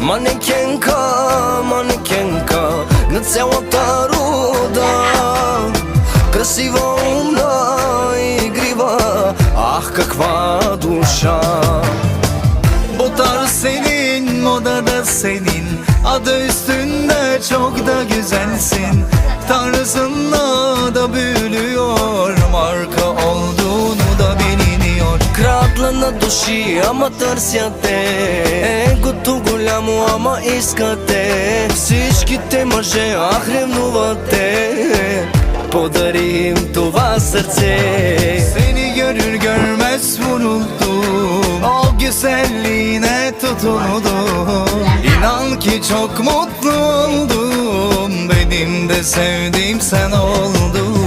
Manekenka, manekenka, në cała ta ruda. Красиво, умна, игрива, ах каква душа. Botar senin, moda da senin, adı üstünde çok da güzelsin. Tarzınla da büyülüyor, marka olduğunu da biliniyor. Крапла на души, ама търся те. Егото голямо, ама искате. Всичките мъже, ах ревнуват те. Подари им това сърце. Seni görür görmez vuruldum, o güzelliğine tutuldum. İnan ki çok mutlu oldum, benim de sevdiğim sen oldun.